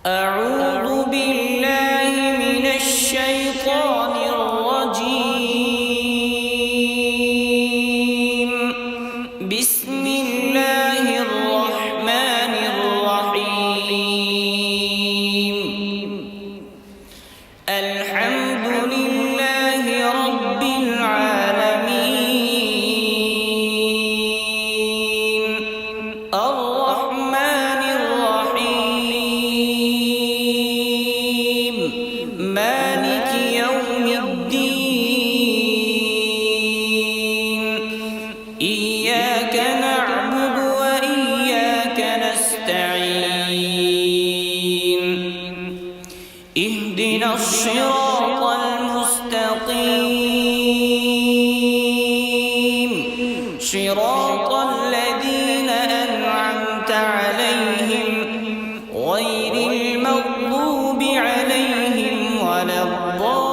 أعوذ بالله من الشيطان الرجيم. بسم الله الرحمن الرحيم. الحمد لله رب العالمين. الرحمن الرحيم. مالك يوم الدين. إياك نعبد وإياك نستعين. اهدنا الصراط المستقيم. صراط الذين أنعمت عليهم غير المغضوب عليهم ولا الضالين.